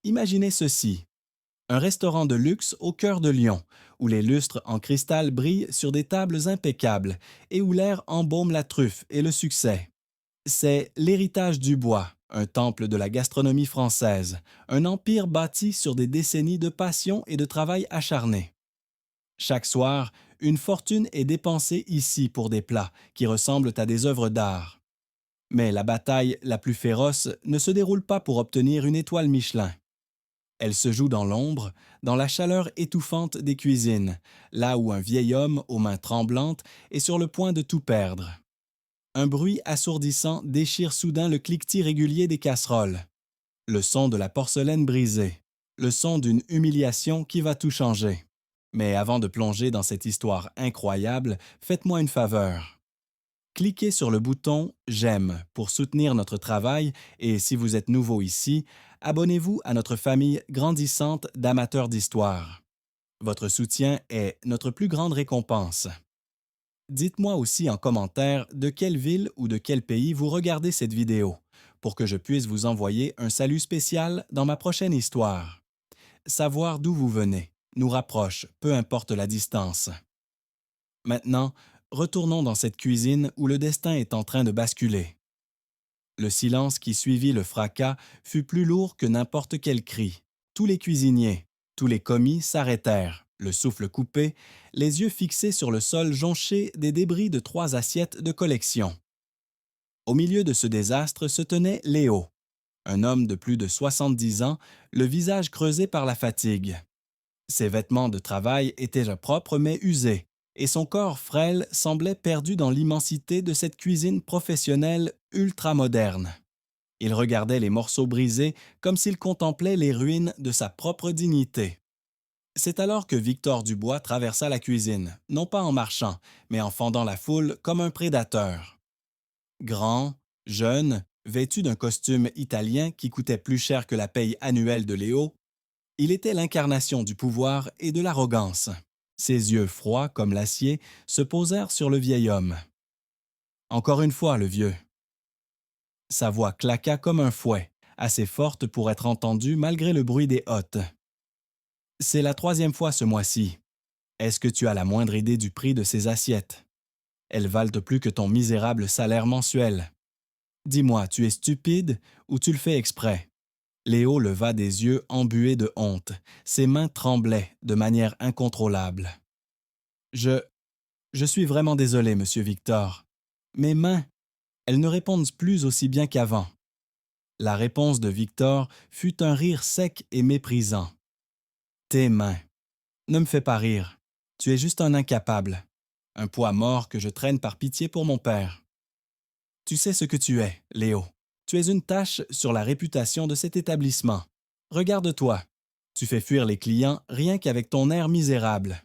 Imaginez ceci, un restaurant de luxe au cœur de Lyon, où les lustres en cristal brillent sur des tables impeccables et où l'air embaume la truffe et le succès. C'est l'héritage du bois, un temple de la gastronomie française, un empire bâti sur des décennies de passion et de travail acharné. Chaque soir, une fortune est dépensée ici pour des plats qui ressemblent à des œuvres d'art. Mais la bataille la plus féroce ne se déroule pas pour obtenir une étoile Michelin. Elle se joue dans l'ombre, dans la chaleur étouffante des cuisines, là où un vieil homme aux mains tremblantes est sur le point de tout perdre. Un bruit assourdissant déchire soudain le cliquetis régulier des casseroles. Le son de la porcelaine brisée. Le son d'une humiliation qui va tout changer. Mais avant de plonger dans cette histoire incroyable, faites-moi une faveur. Cliquez sur le bouton J'aime pour soutenir notre travail et si vous êtes nouveau ici, abonnez-vous à notre famille grandissante d'amateurs d'histoire. Votre soutien est notre plus grande récompense. Dites-moi aussi en commentaire de quelle ville ou de quel pays vous regardez cette vidéo pour que je puisse vous envoyer un salut spécial dans ma prochaine histoire. Savoir d'où vous venez nous rapproche, peu importe la distance. Maintenant, retournons dans cette cuisine où le destin est en train de basculer. Le silence qui suivit le fracas fut plus lourd que n'importe quel cri. Tous les cuisiniers, tous les commis s'arrêtèrent, le souffle coupé, les yeux fixés sur le sol jonché des débris de 3 assiettes de collection. Au milieu de ce désastre se tenait Léo, un homme de plus de 70 ans, le visage creusé par la fatigue. Ses vêtements de travail étaient déjà propres mais usés, et son corps frêle semblait perdu dans l'immensité de cette cuisine professionnelle ultramoderne. Il regardait les morceaux brisés comme s'il contemplait les ruines de sa propre dignité. C'est alors que Victor Dubois traversa la cuisine, non pas en marchant, mais en fendant la foule comme un prédateur. Grand, jeune, vêtu d'un costume italien qui coûtait plus cher que la paye annuelle de Léo, il était l'incarnation du pouvoir et de l'arrogance. Ses yeux froids comme l'acier se posèrent sur le vieil homme. Encore une fois, le vieux. Sa voix claqua comme un fouet, assez forte pour être entendue malgré le bruit des hôtes. C'est la 3e fois ce mois-ci. Est-ce que tu as la moindre idée du prix de ces assiettes? Elles valent plus que ton misérable salaire mensuel. Dis-moi, tu es stupide ou tu le fais exprès? Léo leva des yeux embués de honte. Ses mains tremblaient de manière incontrôlable. Je... Je suis vraiment désolé, monsieur Victor. Mes mains, elles ne répondent plus aussi bien qu'avant. La réponse de Victor fut un rire sec et méprisant. Tes mains. Ne me fais pas rire. Tu es juste un incapable. Un poids mort que je traîne par pitié pour mon père. Tu sais ce que tu es, Léo. Tu es une tache sur la réputation de cet établissement. Regarde-toi. Tu fais fuir les clients rien qu'avec ton air misérable.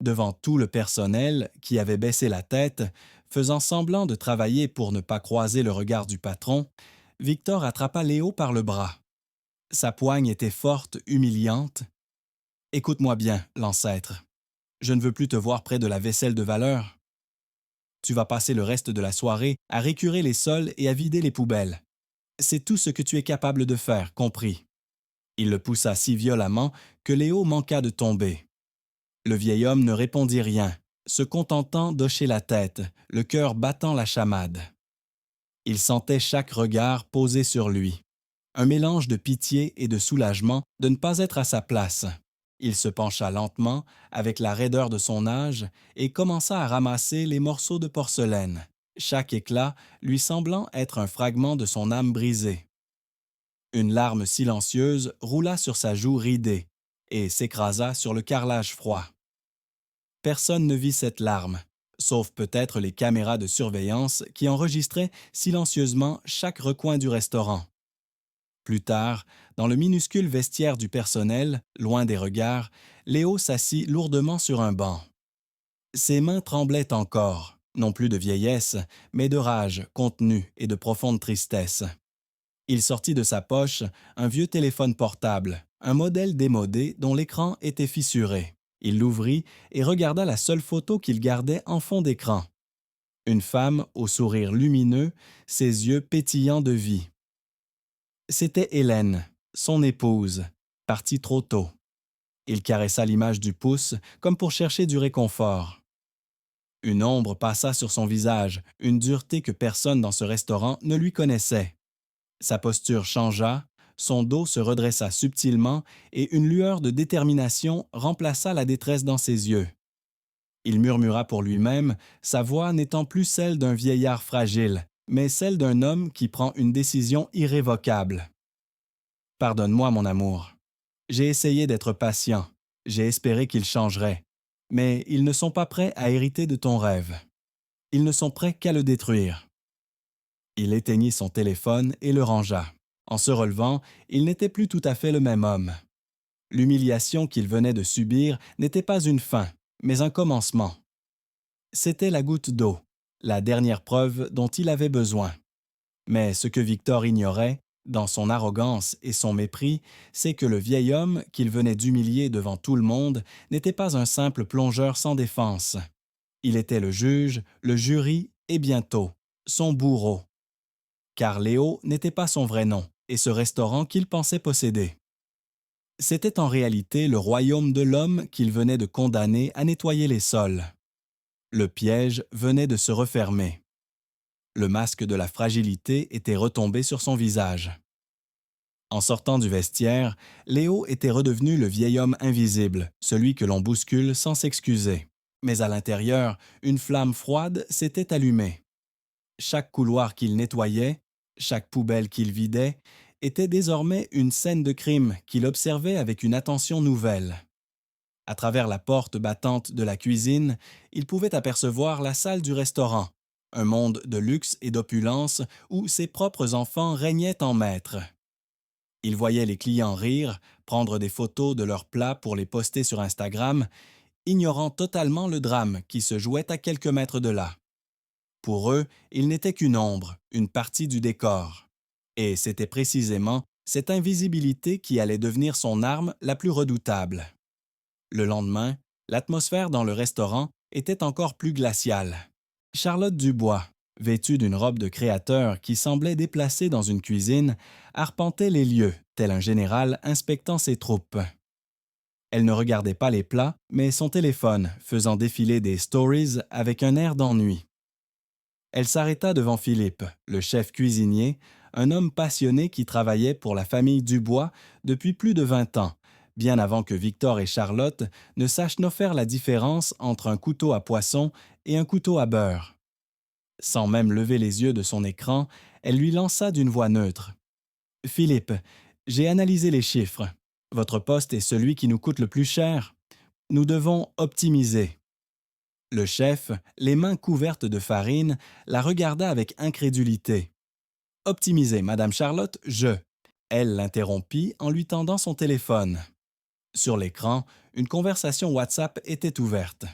Devant tout le personnel qui avait baissé la tête, faisant semblant de travailler pour ne pas croiser le regard du patron, Victor attrapa Léo par le bras. Sa poigne était forte, humiliante. « Écoute-moi bien, l'ancêtre. Je ne veux plus te voir près de la vaisselle de valeur. Tu vas passer le reste de la soirée à récurer les sols et à vider les poubelles. C'est tout ce que tu es capable de faire, compris. » Il le poussa si violemment que Léo manqua de tomber. Le vieil homme ne répondit rien, se contentant d'hocher la tête, le cœur battant la chamade. Il sentait chaque regard posé sur lui. Un mélange de pitié et de soulagement de ne pas être à sa place. Il se pencha lentement, avec la raideur de son âge, et commença à ramasser les morceaux de porcelaine, chaque éclat lui semblant être un fragment de son âme brisée. Une larme silencieuse roula sur sa joue ridée et s'écrasa sur le carrelage froid. Personne ne vit cette larme, sauf peut-être les caméras de surveillance qui enregistraient silencieusement chaque recoin du restaurant. Plus tard, dans le minuscule vestiaire du personnel, loin des regards, Léo s'assit lourdement sur un banc. Ses mains tremblaient encore, non plus de vieillesse, mais de rage contenue et de profonde tristesse. Il sortit de sa poche un vieux téléphone portable, un modèle démodé dont l'écran était fissuré. Il l'ouvrit et regarda la seule photo qu'il gardait en fond d'écran. Une femme au sourire lumineux, ses yeux pétillants de vie. C'était Hélène, son épouse, partie trop tôt. Il caressa l'image du pouce comme pour chercher du réconfort. Une ombre passa sur son visage, une dureté que personne dans ce restaurant ne lui connaissait. Sa posture changea, son dos se redressa subtilement et une lueur de détermination remplaça la détresse dans ses yeux. Il murmura pour lui-même, sa voix n'étant plus celle d'un vieillard fragile, mais celle d'un homme qui prend une décision irrévocable. « Pardonne-moi, mon amour. J'ai essayé d'être patient, j'ai espéré qu'ils changeraient, mais ils ne sont pas prêts à hériter de ton rêve. Ils ne sont prêts qu'à le détruire. » Il éteignit son téléphone et le rangea. En se relevant, il n'était plus tout à fait le même homme. L'humiliation qu'il venait de subir n'était pas une fin, mais un commencement. C'était la goutte d'eau, la dernière preuve dont il avait besoin. Mais ce que Victor ignorait, dans son arrogance et son mépris, c'est que le vieil homme qu'il venait d'humilier devant tout le monde n'était pas un simple plongeur sans défense. Il était le juge, le jury et bientôt, son bourreau. Car Léo n'était pas son vrai nom et ce restaurant qu'il pensait posséder. C'était en réalité le royaume de l'homme qu'il venait de condamner à nettoyer les sols. Le piège venait de se refermer. Le masque de la fragilité était retombé sur son visage. En sortant du vestiaire, Léo était redevenu le vieil homme invisible, celui que l'on bouscule sans s'excuser. Mais à l'intérieur, une flamme froide s'était allumée. Chaque couloir qu'il nettoyait, chaque poubelle qu'il vidait, était désormais une scène de crime qu'il observait avec une attention nouvelle. À travers la porte battante de la cuisine, il pouvait apercevoir la salle du restaurant, un monde de luxe et d'opulence où ses propres enfants régnaient en maîtres. Il voyait les clients rire, prendre des photos de leurs plats pour les poster sur Instagram, ignorant totalement le drame qui se jouait à quelques mètres de là. Pour eux, il n'était qu'une ombre, une partie du décor. Et c'était précisément cette invisibilité qui allait devenir son arme la plus redoutable. Le lendemain, l'atmosphère dans le restaurant était encore plus glaciale. Charlotte Dubois, vêtue d'une robe de créateur qui semblait déplacée dans une cuisine, arpentait les lieux, tel un général inspectant ses troupes. Elle ne regardait pas les plats, mais son téléphone, faisant défiler des stories avec un air d'ennui. Elle s'arrêta devant Philippe, le chef cuisinier, un homme passionné qui travaillait pour la famille Dubois depuis plus de 20 ans, bien avant que Victor et Charlotte ne sachent no faire la différence entre un couteau à poisson et un couteau à beurre. Sans même lever les yeux de son écran, elle lui lança d'une voix neutre. « Philippe, j'ai analysé les chiffres. Votre poste est celui qui nous coûte le plus cher. Nous devons optimiser. » Le chef, les mains couvertes de farine, la regarda avec incrédulité. « Optimisez, Madame Charlotte, je. » Elle l'interrompit en lui tendant son téléphone. Sur l'écran, une conversation WhatsApp était ouverte.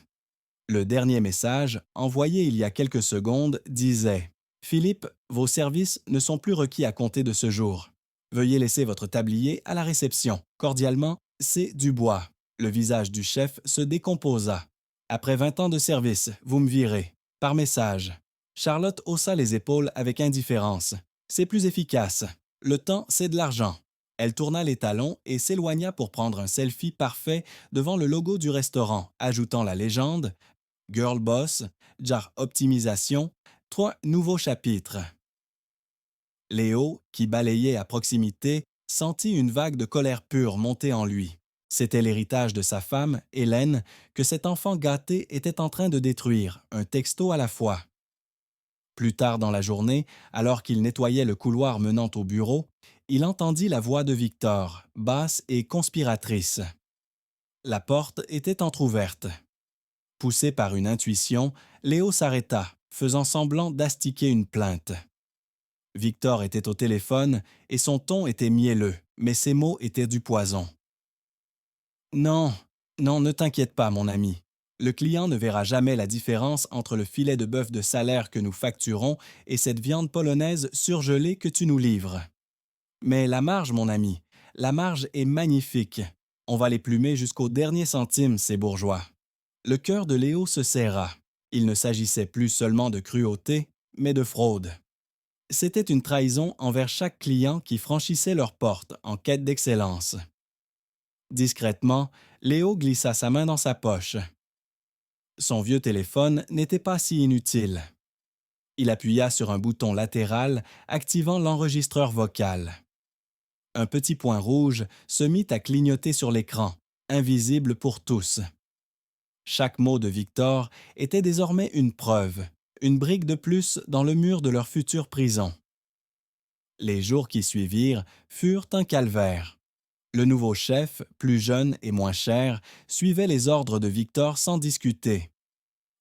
Le dernier message, envoyé il y a quelques secondes, disait « Philippe, vos services ne sont plus requis à compter de ce jour. Veuillez laisser votre tablier à la réception. Cordialement, C. Dubois. » Le visage du chef se décomposa. « Après 20 ans de service, vous me virez. Par message. » Charlotte haussa les épaules avec indifférence. « C'est plus efficace. Le temps, c'est de l'argent. » Elle tourna les talons et s'éloigna pour prendre un selfie parfait devant le logo du restaurant, ajoutant la légende « Girl Boss, jar optimisation, 3 nouveaux chapitres. » Léo, qui balayait à proximité, sentit une vague de colère pure monter en lui. C'était l'héritage de sa femme, Hélène, que cet enfant gâté était en train de détruire, un texto à la fois. Plus tard dans la journée, alors qu'il nettoyait le couloir menant au bureau, il entendit la voix de Victor, basse et conspiratrice. La porte était entr'ouverte. Poussé par une intuition, Léo s'arrêta, faisant semblant d'astiquer une plainte. Victor était au téléphone et son ton était mielleux, mais ses mots étaient du poison. « Non, non, ne t'inquiète pas, mon ami. Le client ne verra jamais la différence entre le filet de bœuf de salaire que nous facturons et cette viande polonaise surgelée que tu nous livres. Mais la marge, mon ami, la marge est magnifique. On va les plumer jusqu'au dernier centime, ces bourgeois. » Le cœur de Léo se serra. Il ne s'agissait plus seulement de cruauté, mais de fraude. C'était une trahison envers chaque client qui franchissait leur porte en quête d'excellence. Discrètement, Léo glissa sa main dans sa poche. Son vieux téléphone n'était pas si inutile. Il appuya sur un bouton latéral, activant l'enregistreur vocal. Un petit point rouge se mit à clignoter sur l'écran, invisible pour tous. Chaque mot de Victor était désormais une preuve, une brique de plus dans le mur de leur future prison. Les jours qui suivirent furent un calvaire. Le nouveau chef, plus jeune et moins cher, suivait les ordres de Victor sans discuter.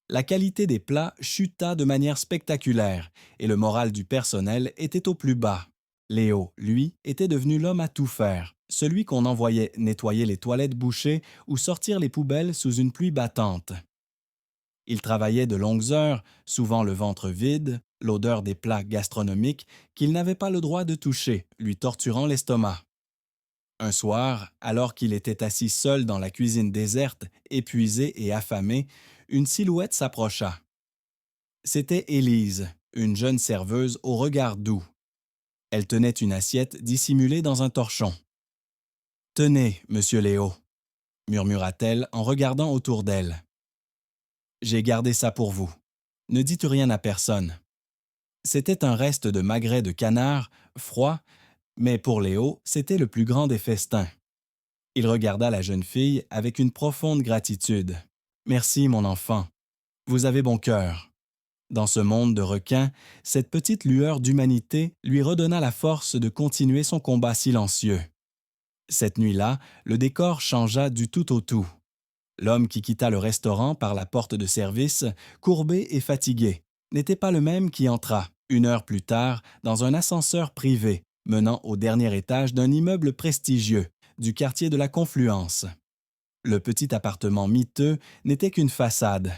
La qualité des plats chuta de manière spectaculaire et le moral du personnel était au plus bas. Léo, lui, était devenu l'homme à tout faire, celui qu'on envoyait nettoyer les toilettes bouchées ou sortir les poubelles sous une pluie battante. Il travaillait de longues heures, souvent le ventre vide, l'odeur des plats gastronomiques qu'il n'avait pas le droit de toucher, lui torturant l'estomac. Un soir, alors qu'il était assis seul dans la cuisine déserte, épuisé et affamé, une silhouette s'approcha. C'était Élise, une jeune serveuse au regard doux. Elle tenait une assiette dissimulée dans un torchon. « Tenez, monsieur Léo, » murmura-t-elle en regardant autour d'elle. « J'ai gardé ça pour vous. Ne dites rien à personne. » C'était un reste de magret de canard, froid, mais pour Léo, c'était le plus grand des festins. Il regarda la jeune fille avec une profonde gratitude. « Merci, mon enfant. Vous avez bon cœur. » Dans ce monde de requins, cette petite lueur d'humanité lui redonna la force de continuer son combat silencieux. Cette nuit-là, le décor changea du tout au tout. L'homme qui quitta le restaurant par la porte de service, courbé et fatigué, n'était pas le même qui entra, 1 heure plus tard, dans un ascenseur privé menant au dernier étage d'un immeuble prestigieux du quartier de la Confluence. Le petit appartement miteux n'était qu'une façade.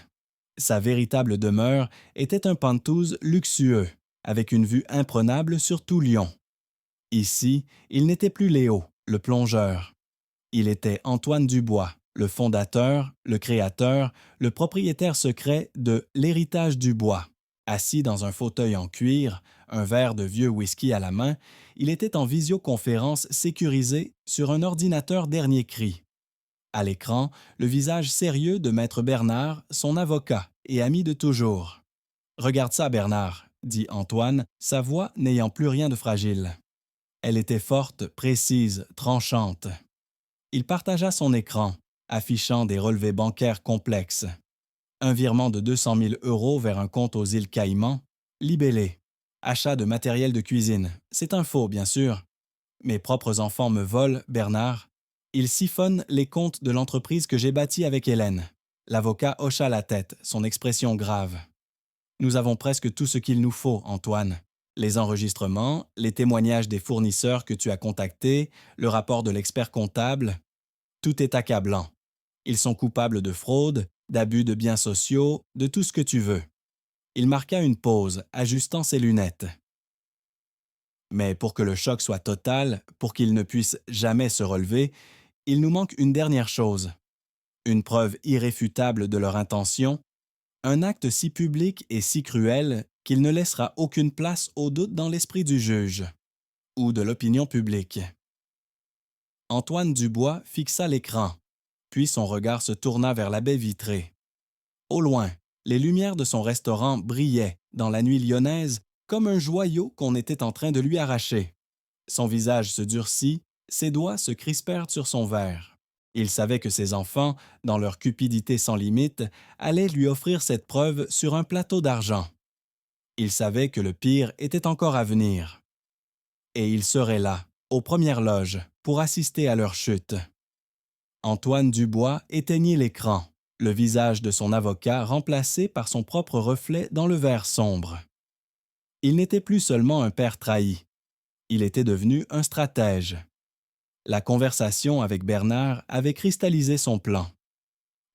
Sa véritable demeure était un penthouse luxueux, avec une vue imprenable sur tout Lyon. Ici, il n'était plus Léo, le plongeur. Il était Antoine Dubois, le fondateur, le créateur, le propriétaire secret de l'Héritage Dubois. Assis dans un fauteuil en cuir, un verre de vieux whisky à la main, il était en visioconférence sécurisé sur un ordinateur dernier cri. À l'écran, le visage sérieux de Maître Bernard, son avocat et ami de toujours. « Regarde ça, Bernard, » dit Antoine, sa voix n'ayant plus rien de fragile. Elle était forte, précise, tranchante. Il partagea son écran, affichant des relevés bancaires complexes. Un virement de 200 000 € vers un compte aux îles Caïmans, libellé. Achat de matériel de cuisine. C'est un faux, bien sûr. Mes propres enfants me volent, Bernard. Ils siphonnent les comptes de l'entreprise que j'ai bâtie avec Hélène. L'avocat hocha la tête, son expression grave. Nous avons presque tout ce qu'il nous faut, Antoine. Les enregistrements, les témoignages des fournisseurs que tu as contactés, le rapport de l'expert comptable, tout est accablant. Ils sont coupables de fraude, d'abus de biens sociaux, de tout ce que tu veux. Il marqua une pause, ajustant ses lunettes. Mais pour que le choc soit total, pour qu'ils ne puissent jamais se relever, il nous manque une dernière chose. Une preuve irréfutable de leur intention, un acte si public et si cruel qu'il ne laissera aucune place au doute dans l'esprit du juge ou de l'opinion publique. Antoine Dubois fixa l'écran, puis son regard se tourna vers la baie vitrée. Au loin, les lumières de son restaurant brillaient dans la nuit lyonnaise comme un joyau qu'on était en train de lui arracher. Son visage se durcit, ses doigts se crispèrent sur son verre. Il savait que ses enfants, dans leur cupidité sans limite, allaient lui offrir cette preuve sur un plateau d'argent. Il savait que le pire était encore à venir. Et il serait là, aux premières loges, pour assister à leur chute. Antoine Dubois éteignit l'écran, le visage de son avocat remplacé par son propre reflet dans le verre sombre. Il n'était plus seulement un père trahi. Il était devenu un stratège. La conversation avec Bernard avait cristallisé son plan.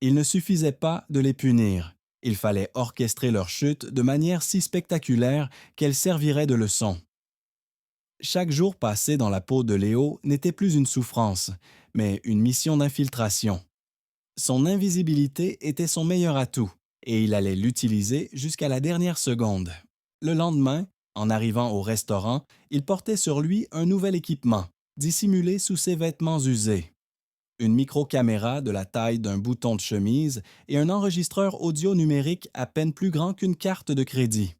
Il ne suffisait pas de les punir. Il fallait orchestrer leur chute de manière si spectaculaire qu'elle servirait de leçon. Chaque jour passé dans la peau de Léo n'était plus une souffrance, mais une mission d'infiltration. Son invisibilité était son meilleur atout, et il allait l'utiliser jusqu'à la dernière seconde. Le lendemain, En arrivant au restaurant, il portait sur lui un nouvel équipement, dissimulé sous ses vêtements usés. Une micro-caméra de la taille d'un bouton de chemise et un enregistreur audio numérique à peine plus grand qu'une carte de crédit.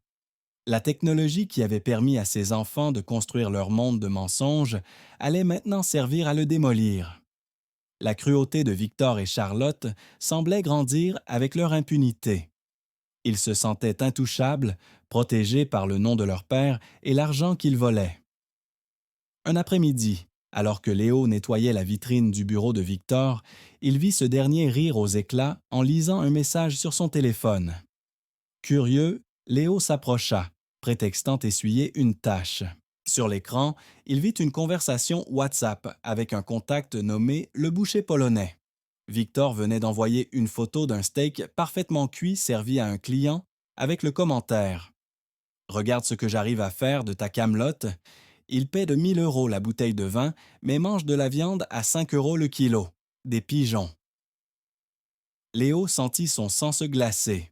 La technologie qui avait permis à ses enfants de construire leur monde de mensonges allait maintenant servir à le démolir. La cruauté de Victor et Charlotte semblait grandir avec leur impunité. Ils se sentaient intouchables, protégés par le nom de leur père et l'argent qu'ils volaient. Un après-midi, alors que Léo nettoyait la vitrine du bureau de Victor, il vit ce dernier rire aux éclats en lisant un message sur son téléphone. Curieux, Léo s'approcha, prétextant essuyer une tache. Sur l'écran, il vit une conversation WhatsApp avec un contact nommé le boucher polonais. Victor venait d'envoyer une photo d'un steak parfaitement cuit servi à un client avec le commentaire: Regarde ce que j'arrive à faire de ta camelote. Il paie de 1 000 € la bouteille de vin, mais mange de la viande à 5 € le kilo. Des pigeons. Léo sentit son sang se glacer.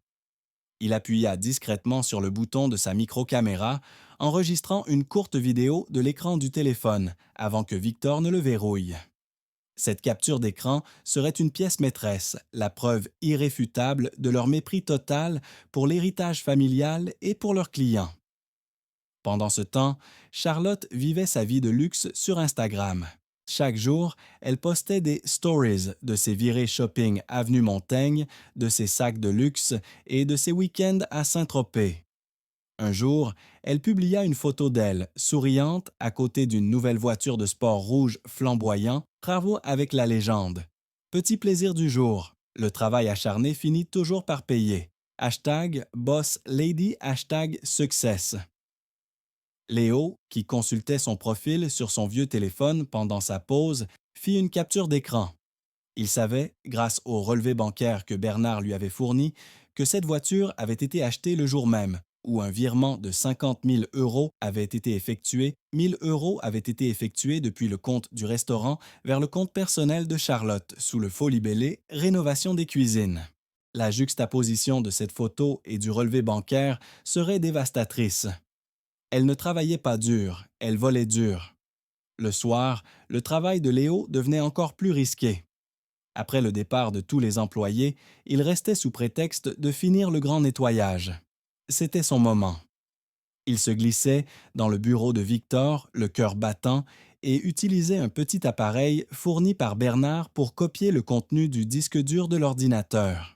Il appuya discrètement sur le bouton de sa micro-caméra, enregistrant une courte vidéo de l'écran du téléphone avant que Victor ne le verrouille. Cette capture d'écran serait une pièce maîtresse, la preuve irréfutable de leur mépris total pour l'héritage familial et pour leurs clients. Pendant ce temps, Charlotte vivait sa vie de luxe sur Instagram. Chaque jour, elle postait des stories de ses virées shopping avenue Montaigne, de ses sacs de luxe et de ses week-ends à Saint-Tropez. Un jour, elle publia une photo d'elle, souriante, à côté d'une nouvelle voiture de sport rouge flamboyant, travaux avec la légende. Petit plaisir du jour, le travail acharné finit toujours par payer. #boss lady #success. Léo, qui consultait son profil sur son vieux téléphone pendant sa pause, fit une capture d'écran. Il savait, grâce au relevé bancaire que Bernard lui avait fourni, que cette voiture avait été achetée le jour même, où un virement de 50 000 € avait été effectué. 1 000 € avaient été effectués depuis le compte du restaurant vers le compte personnel de Charlotte, sous le faux libellé « Rénovation des cuisines ». La juxtaposition de cette photo et du relevé bancaire serait dévastatrice. Elle ne travaillait pas dur, elle volait dur. Le soir, le travail de Léo devenait encore plus risqué. Après le départ de tous les employés, il restait sous prétexte de finir le grand nettoyage. C'était son moment. Il se glissait dans le bureau de Victor, le cœur battant, et utilisait un petit appareil fourni par Bernard pour copier le contenu du disque dur de l'ordinateur.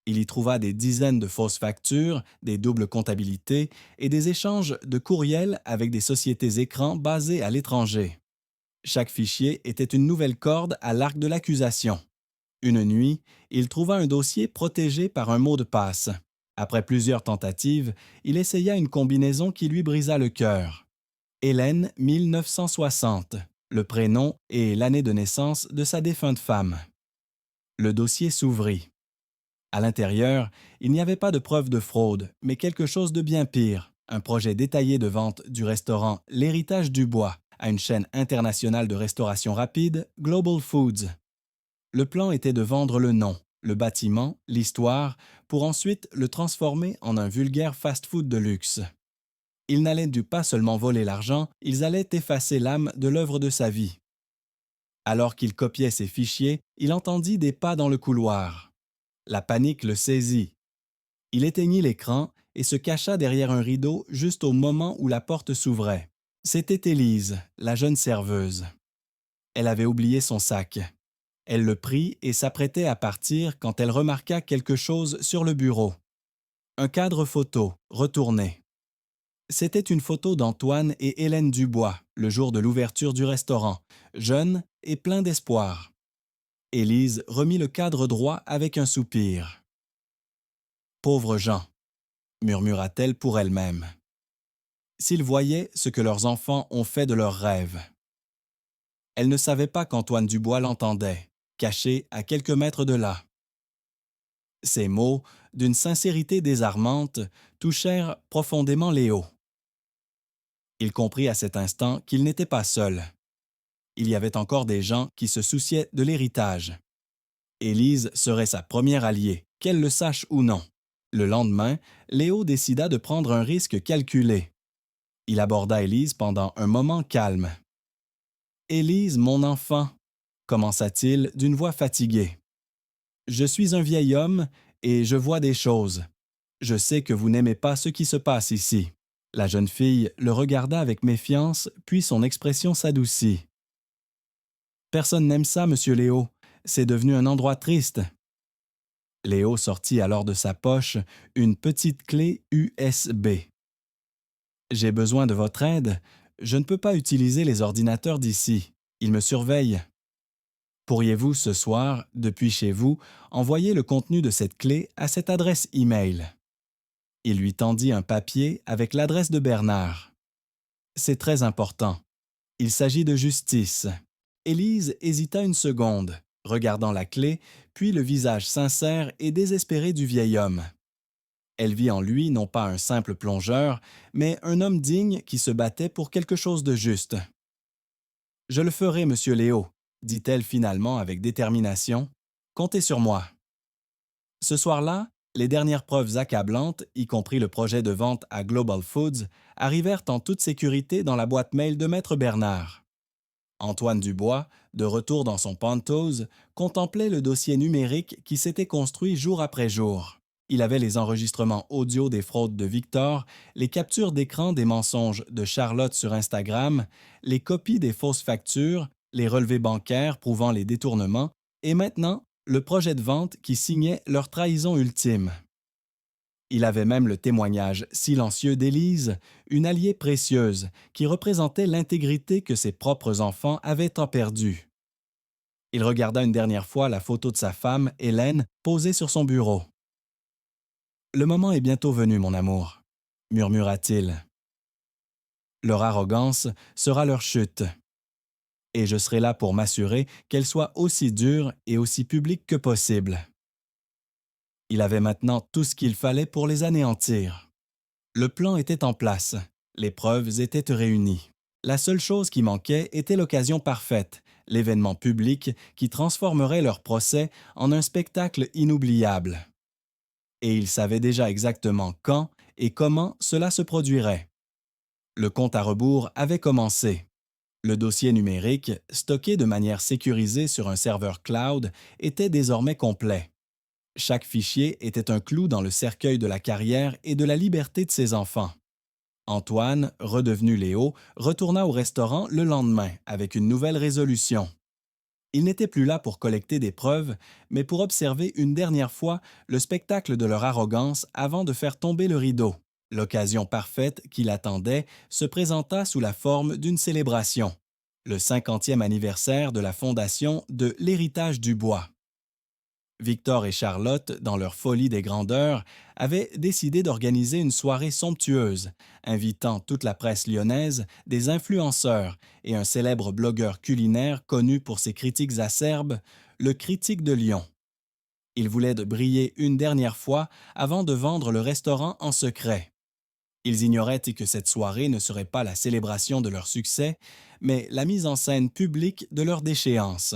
Il y trouva des dizaines de fausses factures, des doubles comptabilités et des échanges de courriels avec des sociétés écrans basées à l'étranger. Chaque fichier était une nouvelle corde à l'arc de l'accusation. Une nuit, il trouva un dossier protégé par un mot de passe. Après plusieurs tentatives, il essaya une combinaison qui lui brisa le cœur. Hélène 1960, le prénom et l'année de naissance de sa défunte femme. Le dossier s'ouvrit. À l'intérieur, il n'y avait pas de preuve de fraude, mais quelque chose de bien pire, un projet détaillé de vente du restaurant L'Héritage du Bois à une chaîne internationale de restauration rapide, Global Foods. Le plan était de vendre le nom, le bâtiment, l'histoire, pour ensuite le transformer en un vulgaire fast-food de luxe. Ils n'allaient pas seulement voler l'argent, ils allaient effacer l'âme de l'œuvre de sa vie. Alors qu'il copiait ses fichiers, il entendit des pas dans le couloir. La panique le saisit. Il éteignit l'écran et se cacha derrière un rideau juste au moment où la porte s'ouvrait. C'était Élise, la jeune serveuse. Elle avait oublié son sac. Elle le prit et s'apprêtait à partir quand elle remarqua quelque chose sur le bureau. Un cadre photo, retourné. C'était une photo d'Antoine et Hélène Dubois, le jour de l'ouverture du restaurant, jeunes et pleins d'espoir. Élise remit le cadre droit avec un soupir. « Pauvres gens », murmura-t-elle pour elle-même. S'ils voyaient ce que leurs enfants ont fait de leurs rêves. Elle ne savait pas qu'Antoine Dubois l'entendait, caché à quelques mètres de là. Ces mots, d'une sincérité désarmante, touchèrent profondément Léo. Il comprit à cet instant qu'il n'était pas seul. Il y avait encore des gens qui se souciaient de l'héritage. Élise serait sa première alliée, qu'elle le sache ou non. Le lendemain, Léo décida de prendre un risque calculé. Il aborda Élise pendant un moment calme. Élise, mon enfant, commença-t-il d'une voix fatiguée. Je suis un vieil homme et je vois des choses. Je sais que vous n'aimez pas ce qui se passe ici. La jeune fille le regarda avec méfiance, puis son expression s'adoucit. Personne n'aime ça, monsieur Léo. C'est devenu un endroit triste. Léo sortit alors de sa poche une petite clé USB. J'ai besoin de votre aide. Je ne peux pas utiliser les ordinateurs d'ici. Ils me surveillent. Pourriez-vous, ce soir, depuis chez vous, envoyer le contenu de cette clé à cette adresse e-mail? Il lui tendit un papier avec l'adresse de Bernard. C'est très important. Il s'agit de justice. Élise hésita une seconde, regardant la clé, puis le visage sincère et désespéré du vieil homme. Elle vit en lui non pas un simple plongeur, mais un homme digne qui se battait pour quelque chose de juste. « Je le ferai, monsieur Léo », dit-elle finalement avec détermination. « Comptez sur moi. » Ce soir-là, les dernières preuves accablantes, y compris le projet de vente à Global Foods, arrivèrent en toute sécurité dans la boîte mail de Maître Bernard. Antoine Dubois, de retour dans son Pantoz, contemplait le dossier numérique qui s'était construit jour après jour. Il avait les enregistrements audio des fraudes de Victor, les captures d'écran des mensonges de Charlotte sur Instagram, les copies des fausses factures, les relevés bancaires prouvant les détournements, et maintenant, le projet de vente qui signait leur trahison ultime. Il avait même le témoignage silencieux d'Élise, une alliée précieuse qui représentait l'intégrité que ses propres enfants avaient tant perdue. Il regarda une dernière fois la photo de sa femme, Hélène, posée sur son bureau. « Le moment est bientôt venu, mon amour, » murmura-t-il. « Leur arrogance sera leur chute. Et je serai là pour m'assurer qu'elle soit aussi dure et aussi publique que possible. » Il avait maintenant tout ce qu'il fallait pour les anéantir. Le plan était en place, les preuves étaient réunies. La seule chose qui manquait était l'occasion parfaite, l'événement public qui transformerait leur procès en un spectacle inoubliable. Et il savait déjà exactement quand et comment cela se produirait. Le compte à rebours avait commencé. Le dossier numérique, stocké de manière sécurisée sur un serveur cloud, était désormais complet. Chaque fichier était un clou dans le cercueil de la carrière et de la liberté de ses enfants. Antoine, redevenu Léo, retourna au restaurant le lendemain avec une nouvelle résolution. Il n'était plus là pour collecter des preuves, mais pour observer une dernière fois le spectacle de leur arrogance avant de faire tomber le rideau. L'occasion parfaite qui l'attendait se présenta sous la forme d'une célébration, le 50e anniversaire de la fondation de l'Héritage du Bois. Victor et Charlotte, dans leur folie des grandeurs, avaient décidé d'organiser une soirée somptueuse, invitant toute la presse lyonnaise, des influenceurs et un célèbre blogueur culinaire connu pour ses critiques acerbes, le Critique de Lyon. Ils voulaient briller une dernière fois avant de vendre le restaurant en secret. Ils ignoraient que cette soirée ne serait pas la célébration de leur succès, mais la mise en scène publique de leur déchéance.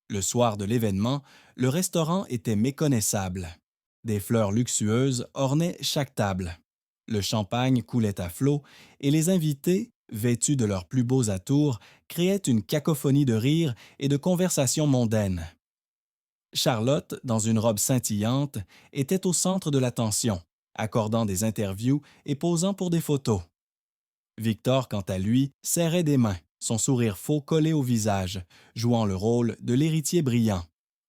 Le soir de l'événement, le restaurant était méconnaissable. Des fleurs luxueuses ornaient chaque table. Le champagne coulait à flots et les invités, vêtus de leurs plus beaux atours, créaient une cacophonie de rires et de conversations mondaines. Charlotte, dans une robe scintillante, était au centre de l'attention, accordant des interviews et posant pour des photos. Victor, quant à lui, serrait des mains, son sourire faux collé au visage, jouant le rôle de l'héritier brillant.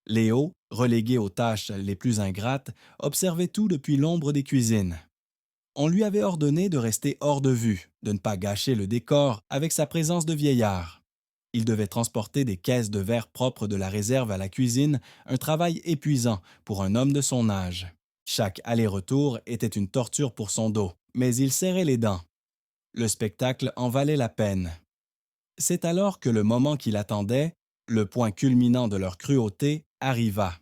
Léo, relégué aux tâches les plus ingrates, observait tout depuis l'ombre des cuisines. On lui avait ordonné de rester hors de vue, de ne pas gâcher le décor avec sa présence de vieillard. Il devait transporter des caisses de verre propres de la réserve à la cuisine, un travail épuisant pour un homme de son âge. Chaque aller-retour était une torture pour son dos, mais il serrait les dents. Le spectacle en valait la peine. C'est alors que le moment qu'il attendait, le point culminant de leur cruauté, arriva.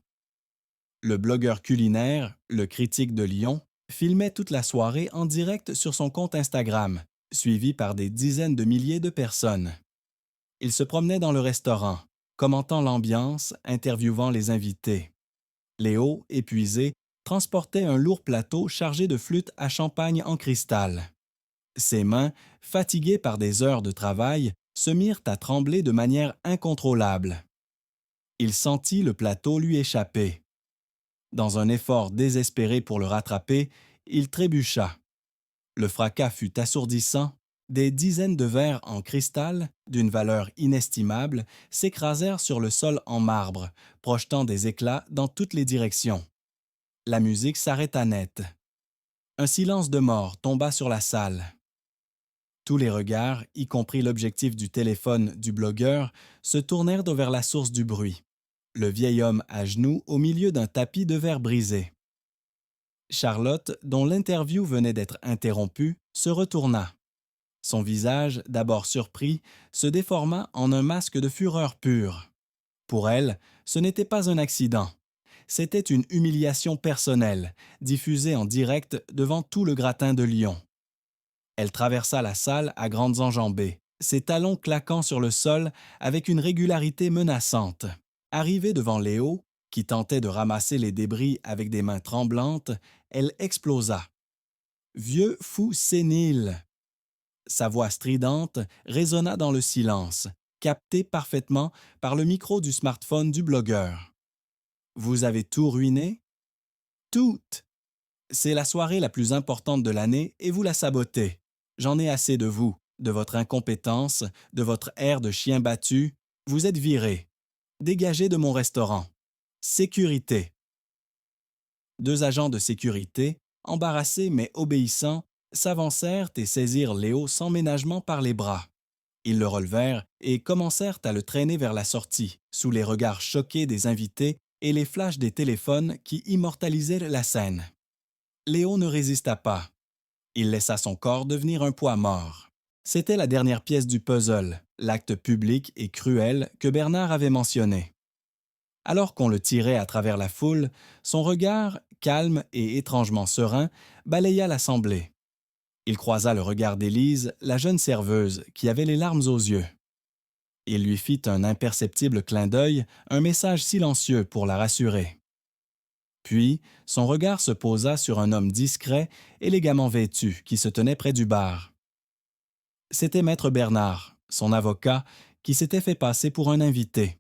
Le blogueur culinaire, le Critique de Lyon, filmait toute la soirée en direct sur son compte Instagram, suivi par des dizaines de milliers de personnes. Il se promenait dans le restaurant, commentant l'ambiance, interviewant les invités. Léo, épuisé, transportait un lourd plateau chargé de flûtes à champagne en cristal. Ses mains, fatiguées par des heures de travail, se mirent à trembler de manière incontrôlable. Il sentit le plateau lui échapper. Dans un effort désespéré pour le rattraper, il trébucha. Le fracas fut assourdissant. Des dizaines de verres en cristal, d'une valeur inestimable, s'écrasèrent sur le sol en marbre, projetant des éclats dans toutes les directions. La musique s'arrêta net. Un silence de mort tomba sur la salle. Tous les regards, y compris l'objectif du téléphone du blogueur, se tournèrent vers la source du bruit. Le vieil homme à genoux au milieu d'un tapis de verre brisé. Charlotte, dont l'interview venait d'être interrompue, se retourna. Son visage, d'abord surpris, se déforma en un masque de fureur pure. Pour elle, ce n'était pas un accident. C'était une humiliation personnelle, diffusée en direct devant tout le gratin de Lyon. Elle traversa la salle à grandes enjambées, ses talons claquant sur le sol avec une régularité menaçante. Arrivée devant Léo, qui tentait de ramasser les débris avec des mains tremblantes, elle explosa. « Vieux fou sénile !» Sa voix stridente résonna dans le silence, captée parfaitement par le micro du smartphone du blogueur. « Vous avez tout ruiné? »« Tout! C'est la soirée la plus importante de l'année et vous la sabotez. J'en ai assez de vous, de votre incompétence, de votre air de chien battu. Vous êtes viré. Dégagez de mon restaurant. Sécurité. » Deux agents de sécurité, embarrassés mais obéissants, s'avancèrent et saisirent Léo sans ménagement par les bras. Ils le relevèrent et commencèrent à le traîner vers la sortie, sous les regards choqués des invités et les flashs des téléphones qui immortalisaient la scène. Léo ne résista pas. Il laissa son corps devenir un poids mort. C'était la dernière pièce du puzzle, l'acte public et cruel que Bernard avait mentionné. Alors qu'on le tirait à travers la foule, son regard, calme et étrangement serein, balaya l'assemblée. Il croisa le regard d'Élise, la jeune serveuse, qui avait les larmes aux yeux. Il lui fit un imperceptible clin d'œil, un message silencieux pour la rassurer. Puis, son regard se posa sur un homme discret, élégamment vêtu, qui se tenait près du bar. C'était Maître Bernard, son avocat, qui s'était fait passer pour un invité.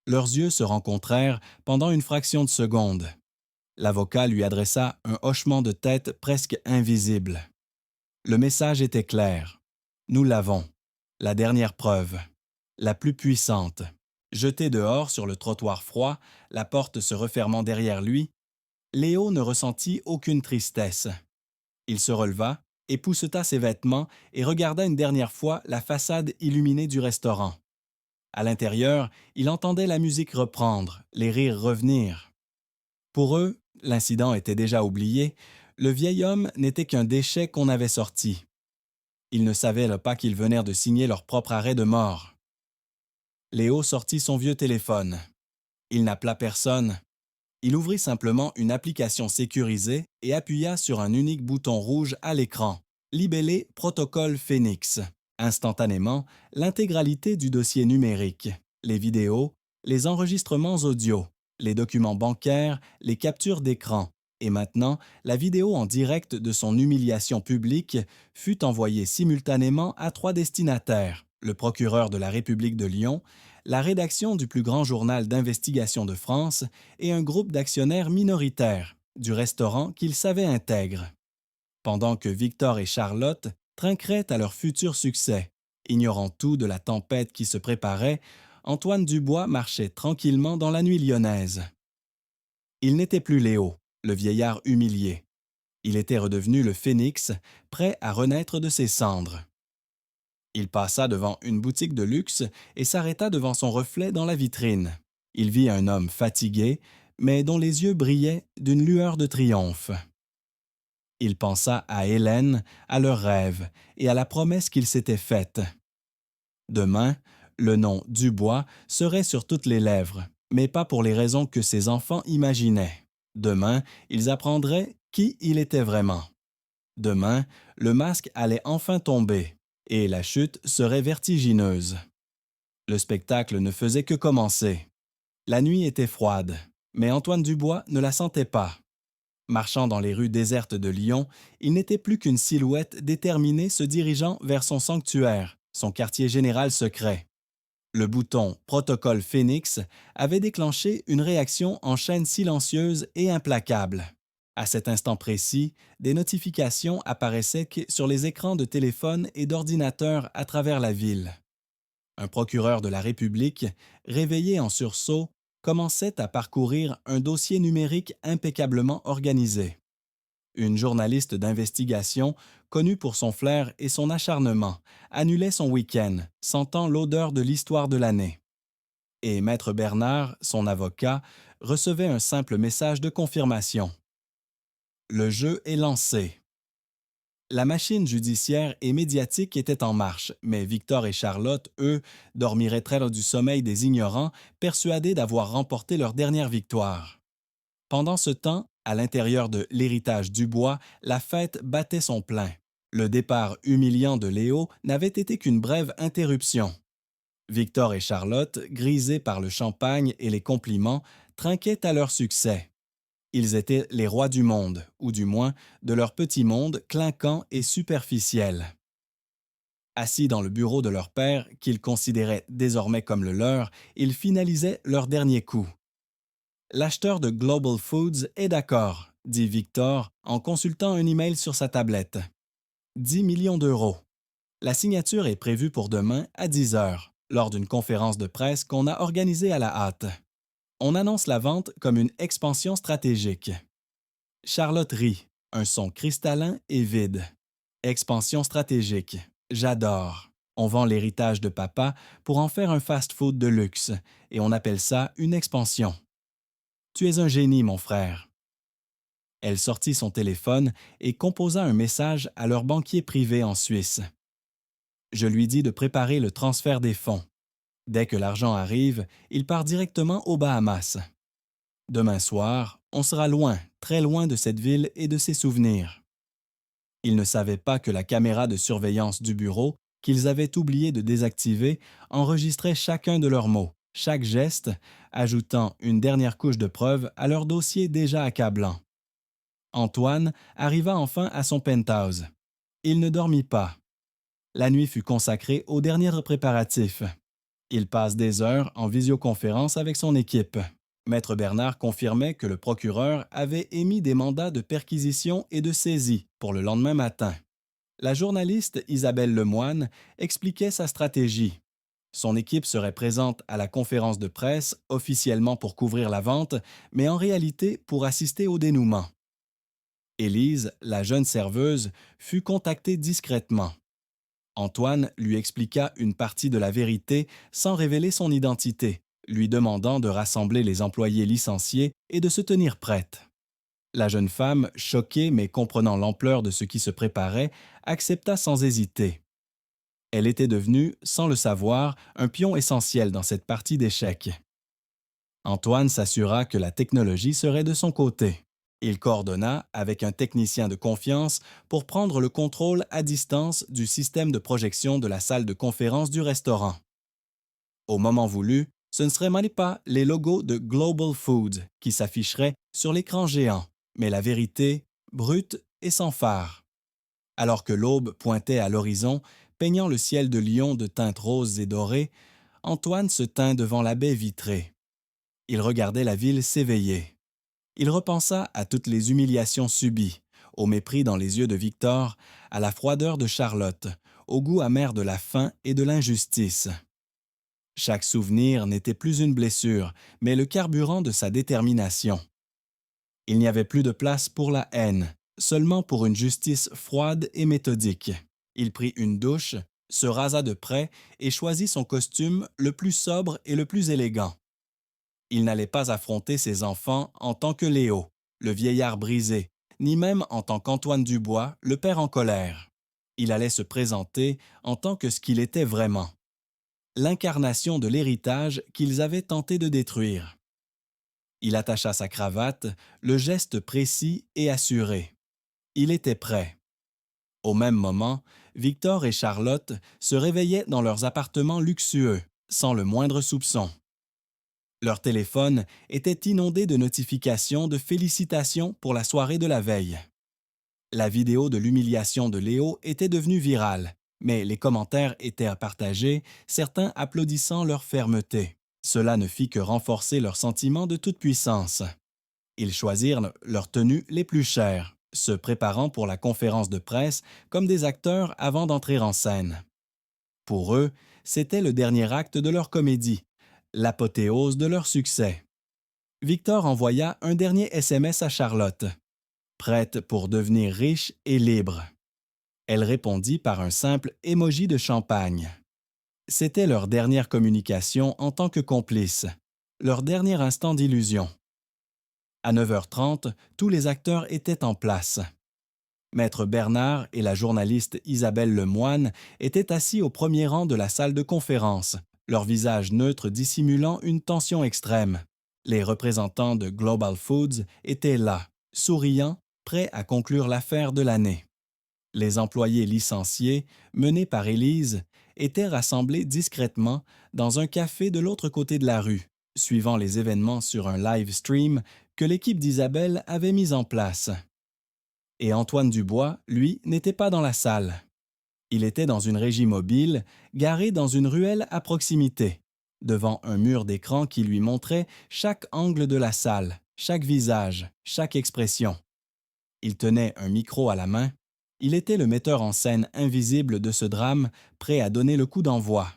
Leurs yeux se rencontrèrent pendant une fraction de seconde. L'avocat lui adressa un hochement de tête presque invisible. Le message était clair. Nous l'avons. La dernière preuve. La plus puissante. Jeté dehors sur le trottoir froid, la porte se refermant derrière lui, Léo ne ressentit aucune tristesse. Il se releva, épousseta ses vêtements et regarda une dernière fois la façade illuminée du restaurant. À l'intérieur, il entendait la musique reprendre, les rires revenir. Pour eux, l'incident était déjà oublié, le vieil homme n'était qu'un déchet qu'on avait sorti. Ils ne savaient pas qu'ils venèrent de signer leur propre arrêt de mort. Léo sortit son vieux téléphone. Il n'appela personne. Il ouvrit simplement une application sécurisée et appuya sur un unique bouton rouge à l'écran, libellé Protocole Phoenix. Instantanément, l'intégralité du dossier numérique, les vidéos, les enregistrements audio, les documents bancaires, les captures d'écran, et maintenant la vidéo en direct de son humiliation publique fut envoyée simultanément à 3 destinataires, le procureur de la République de Lyon, la rédaction du plus grand journal d'investigation de France et un groupe d'actionnaires minoritaires, du restaurant qu'ils savaient intègre. Pendant que Victor et Charlotte trinqueraient à leur futur succès, ignorant tout de la tempête qui se préparait, Antoine Dubois marchait tranquillement dans la nuit lyonnaise. Il n'était plus Léo, le vieillard humilié. Il était redevenu le phénix, prêt à renaître de ses cendres. Il passa devant une boutique de luxe et s'arrêta devant son reflet dans la vitrine. Il vit un homme fatigué, mais dont les yeux brillaient d'une lueur de triomphe. Il pensa à Hélène, à leurs rêves et à la promesse qu'ils s'étaient faite. Demain, le nom Dubois serait sur toutes les lèvres, mais pas pour les raisons que ses enfants imaginaient. Demain, ils apprendraient qui il était vraiment. Demain, le masque allait enfin tomber, et la chute serait vertigineuse. Le spectacle ne faisait que commencer. La nuit était froide, mais Antoine Dubois ne la sentait pas. Marchant dans les rues désertes de Lyon, il n'était plus qu'une silhouette déterminée se dirigeant vers son sanctuaire, son quartier général secret. Le bouton Protocole Phoenix avait déclenché une réaction en chaîne silencieuse et implacable. À cet instant précis, des notifications apparaissaient sur les écrans de téléphone et d'ordinateur à travers la ville. Un procureur de la République, réveillé en sursaut, commençait à parcourir un dossier numérique impeccablement organisé. Une journaliste d'investigation, connue pour son flair et son acharnement, annulait son week-end, sentant l'odeur de l'histoire de l'année. Et Maître Bernard, son avocat, recevait un simple message de confirmation. Le jeu est lancé. La machine judiciaire et médiatique était en marche, mais Victor et Charlotte, eux, dormiraient très du sommeil des ignorants, persuadés d'avoir remporté leur dernière victoire. Pendant ce temps, à l'intérieur de l'héritage Dubois, la fête battait son plein. Le départ humiliant de Léo n'avait été qu'une brève interruption. Victor et Charlotte, grisés par le champagne et les compliments, trinquaient à leur succès. Ils étaient les rois du monde, ou du moins de leur petit monde clinquant et superficiel. Assis dans le bureau de leur père, qu'ils considéraient désormais comme le leur, ils finalisaient leur dernier coup. L'acheteur de Global Foods est d'accord, dit Victor en consultant un email sur sa tablette. 10 millions d'euros. La signature est prévue pour demain à 10 heures, lors d'une conférence de presse qu'on a organisée à la hâte. On annonce la vente comme une expansion stratégique. Charlotte rit, un son cristallin et vide. Expansion stratégique. J'adore. On vend l'héritage de papa pour en faire un fast-food de luxe, et on appelle ça une expansion. Tu es un génie, mon frère. Elle sortit son téléphone et composa un message à leur banquier privé en Suisse. Je lui dis de préparer le transfert des fonds. Dès que l'argent arrive, il part directement aux Bahamas. Demain soir, on sera loin, très loin de cette ville et de ses souvenirs. Ils ne savaient pas que la caméra de surveillance du bureau, qu'ils avaient oublié de désactiver, enregistrait chacun de leurs mots, chaque geste, ajoutant une dernière couche de preuve à leur dossier déjà accablant. Antoine arriva enfin à son penthouse. Il ne dormit pas. La nuit fut consacrée aux derniers préparatifs. Il passe des heures en visioconférence avec son équipe. Maître Bernard confirmait que le procureur avait émis des mandats de perquisition et de saisie pour le lendemain matin. La journaliste Isabelle Lemoine expliquait sa stratégie. Son équipe serait présente à la conférence de presse, officiellement pour couvrir la vente, mais en réalité pour assister au dénouement. Élise, la jeune serveuse, fut contactée discrètement. Antoine lui expliqua une partie de la vérité sans révéler son identité, lui demandant de rassembler les employés licenciés et de se tenir prête. La jeune femme, choquée mais comprenant l'ampleur de ce qui se préparait, accepta sans hésiter. Elle était devenue, sans le savoir, un pion essentiel dans cette partie d'échecs. Antoine s'assura que la technologie serait de son côté. Il coordonna avec un technicien de confiance pour prendre le contrôle à distance du système de projection de la salle de conférence du restaurant. Au moment voulu, ce ne seraient même pas les logos de Global Foods qui s'afficheraient sur l'écran géant, mais la vérité, brute et sans phare. Alors que l'aube pointait à l'horizon, peignant le ciel de Lyon de teintes roses et dorées, Antoine se tint devant la baie vitrée. Il regardait la ville s'éveiller. Il repensa à toutes les humiliations subies, au mépris dans les yeux de Victor, à la froideur de Charlotte, au goût amer de la faim et de l'injustice. Chaque souvenir n'était plus une blessure, mais le carburant de sa détermination. Il n'y avait plus de place pour la haine, seulement pour une justice froide et méthodique. Il prit une douche, se rasa de près et choisit son costume le plus sobre et le plus élégant. Il n'allait pas affronter ses enfants en tant que Léo, le vieillard brisé, ni même en tant qu'Antoine Dubois, le père en colère. Il allait se présenter en tant que ce qu'il était vraiment. L'incarnation de l'héritage qu'ils avaient tenté de détruire. Il attacha sa cravate, le geste précis et assuré. Il était prêt. Au même moment, Victor et Charlotte se réveillaient dans leurs appartements luxueux, sans le moindre soupçon. Leur téléphone était inondé de notifications de félicitations pour la soirée de la veille. La vidéo de l'humiliation de Léo était devenue virale, mais les commentaires étaient partagés, certains applaudissant leur fermeté. Cela ne fit que renforcer leur sentiment de toute-puissance. Ils choisirent leurs tenues les plus chères, se préparant pour la conférence de presse comme des acteurs avant d'entrer en scène. Pour eux, c'était le dernier acte de leur comédie, l'apothéose de leur succès. Victor envoya un dernier SMS à Charlotte, prête pour devenir riche et libre. Elle répondit par un simple emoji de champagne. C'était leur dernière communication en tant que complices, leur dernier instant d'illusion. À 9h30, tous les acteurs étaient en place. Maître Bernard et la journaliste Isabelle Lemoine étaient assis au premier rang de la salle de conférence, leurs visages neutres dissimulant une tension extrême. Les représentants de Global Foods étaient là, souriants, prêts à conclure l'affaire de l'année. Les employés licenciés, menés par Élise, étaient rassemblés discrètement dans un café de l'autre côté de la rue, suivant les événements sur un live stream que l'équipe d'Isabelle avait mis en place. Et Antoine Dubois, lui, n'était pas dans la salle. Il était dans une régie mobile, garée dans une ruelle à proximité, devant un mur d'écran qui lui montrait chaque angle de la salle, chaque visage, chaque expression. Il tenait un micro à la main. Il était le metteur en scène invisible de ce drame, prêt à donner le coup d'envoi.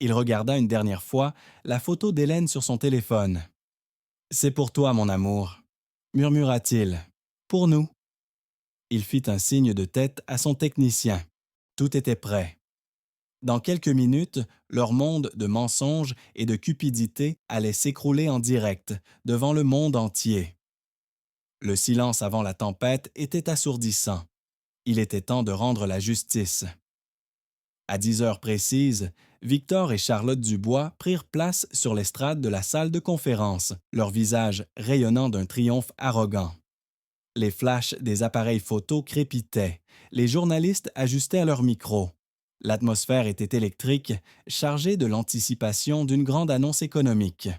Il regarda une dernière fois la photo d'Hélène sur son téléphone. « C'est pour toi, mon amour », murmura-t-il. « Pour nous. » Il fit un signe de tête à son technicien. Tout était prêt. Dans quelques minutes, leur monde de mensonges et de cupidité allait s'écrouler en direct, devant le monde entier. Le silence avant la tempête était assourdissant. Il était temps de rendre la justice. À 10 heures précises, Victor et Charlotte Dubois prirent place sur l'estrade de la salle de conférence, leurs visages rayonnant d'un triomphe arrogant. Les flashs des appareils photo crépitaient. Les journalistes ajustèrent leurs micros. L'atmosphère était électrique, chargée de l'anticipation d'une grande annonce économique.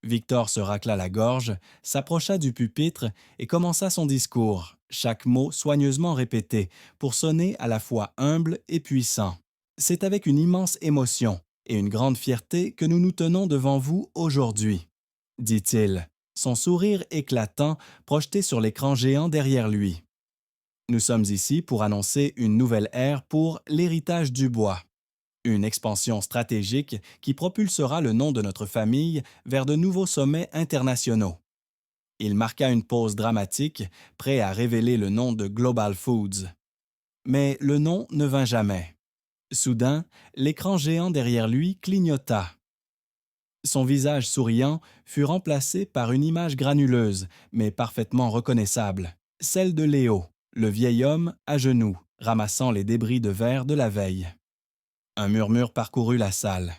Victor se racla la gorge, s'approcha du pupitre et commença son discours, chaque mot soigneusement répété, pour sonner à la fois humble et puissant. C'est avec une immense émotion et une grande fierté que nous nous tenons devant vous aujourd'hui, dit-il, son sourire éclatant projeté sur l'écran géant derrière lui. Nous sommes ici pour annoncer une nouvelle ère pour l'héritage Dubois. Une expansion stratégique qui propulsera le nom de notre famille vers de nouveaux sommets internationaux. Il marqua une pause dramatique, prêt à révéler le nom de Global Foods. Mais le nom ne vint jamais. Soudain, l'écran géant derrière lui clignota. Son visage souriant fut remplacé par une image granuleuse, mais parfaitement reconnaissable, celle de Léo, le vieil homme à genoux, ramassant les débris de verre de la veille. Un murmure parcourut la salle.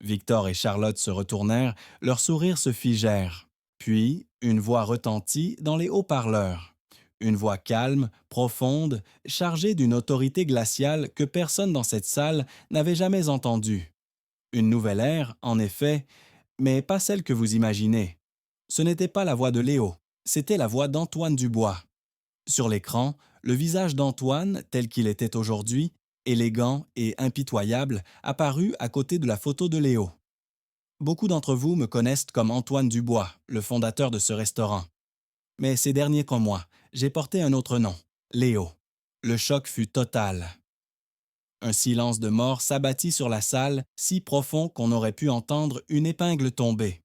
Victor et Charlotte se retournèrent, leurs sourires se figèrent. Puis, une voix retentit dans les haut-parleurs. Une voix calme, profonde, chargée d'une autorité glaciale que personne dans cette salle n'avait jamais entendue. Une nouvelle ère, en effet, mais pas celle que vous imaginez. Ce n'était pas la voix de Léo, c'était la voix d'Antoine Dubois. Sur l'écran, le visage d'Antoine, tel qu'il était aujourd'hui, élégant et impitoyable, apparut à côté de la photo de Léo. Beaucoup d'entre vous me connaissent comme Antoine Dubois, le fondateur de ce restaurant. Mais ces derniers mois, j'ai porté un autre nom, Léo. Le choc fut total. Un silence de mort s'abattit sur la salle, si profond qu'on aurait pu entendre une épingle tomber.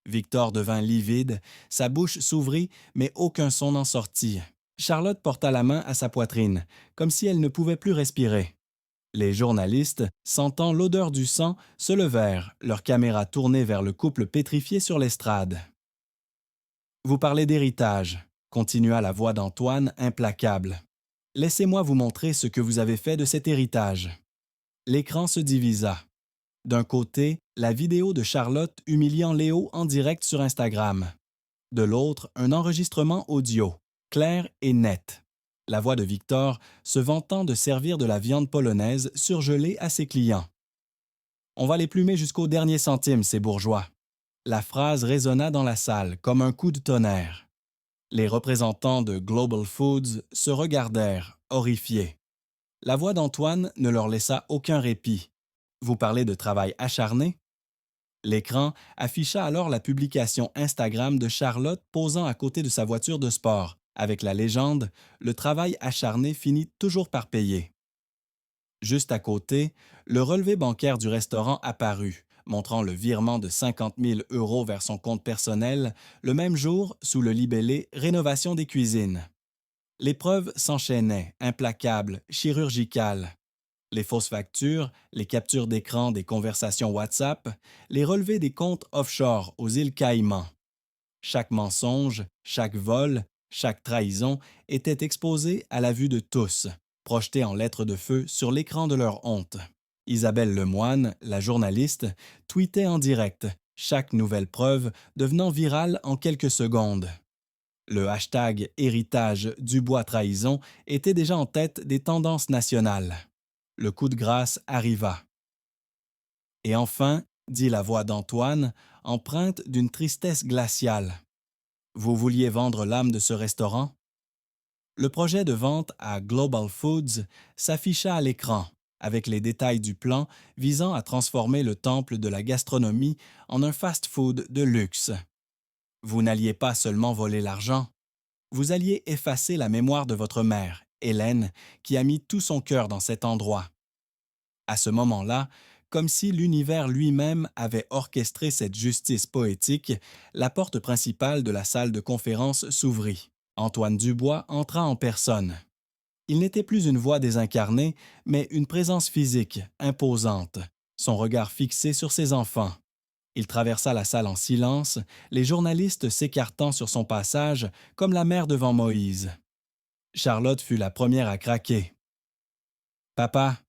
Victor devint livide, sa bouche s'ouvrit, mais aucun son n'en sortit. Charlotte porta la main à sa poitrine, comme si elle ne pouvait plus respirer. Les journalistes, sentant l'odeur du sang, se levèrent, leurs caméras tournées vers le couple pétrifié sur l'estrade. « Vous parlez d'héritage », continua la voix d'Antoine implacable. « Laissez-moi vous montrer ce que vous avez fait de cet héritage. » L'écran se divisa. D'un côté, la vidéo de Charlotte humiliant Léo en direct sur Instagram. De l'autre, un enregistrement audio, clair et net. La voix de Victor se vantant de servir de la viande polonaise surgelée à ses clients. « On va les plumer jusqu'au dernier centime, ces bourgeois. La phrase résonna dans la salle comme un coup de tonnerre. Les représentants de Global Foods se regardèrent, horrifiés. La voix d'Antoine ne leur laissa aucun répit. Vous parlez de travail acharné? L'écran afficha alors la publication Instagram de Charlotte posant à côté de sa voiture de sport, avec la légende «Le travail acharné finit toujours par payer». Juste à côté, le relevé bancaire du restaurant apparut, montrant le virement de 50 000 € vers son compte personnel, le même jour sous le libellé «Rénovation des cuisines». Les preuves s'enchaînaient, implacables, chirurgicales. Les fausses factures, les captures d'écran des conversations WhatsApp, les relevés des comptes offshore aux îles Caïmans. Chaque mensonge, chaque vol, chaque trahison était exposé à la vue de tous, projeté en lettres de feu sur l'écran de leur honte. Isabelle Lemoine, la journaliste, tweetait en direct, chaque nouvelle preuve devenant virale en quelques secondes. Le hashtag héritage Dubois Trahison était déjà en tête des tendances nationales. Le coup de grâce arriva. Et enfin, dit la voix d'Antoine, empreinte d'une tristesse glaciale. Vous vouliez vendre l'âme de ce restaurant? Le projet de vente à Global Foods s'afficha à l'écran, avec les détails du plan visant à transformer le temple de la gastronomie en un fast-food de luxe. Vous n'alliez pas seulement voler l'argent, vous alliez effacer la mémoire de votre mère, Hélène, qui a mis tout son cœur dans cet endroit. À ce moment-là, comme si l'univers lui-même avait orchestré cette justice poétique, la porte principale de la salle de conférence s'ouvrit. Antoine Dubois entra en personne. Il n'était plus une voix désincarnée, mais une présence physique, imposante, son regard fixé sur ses enfants. Il traversa la salle en silence, les journalistes s'écartant sur son passage comme la mer devant Moïse. Charlotte fut la première à craquer. « Papa »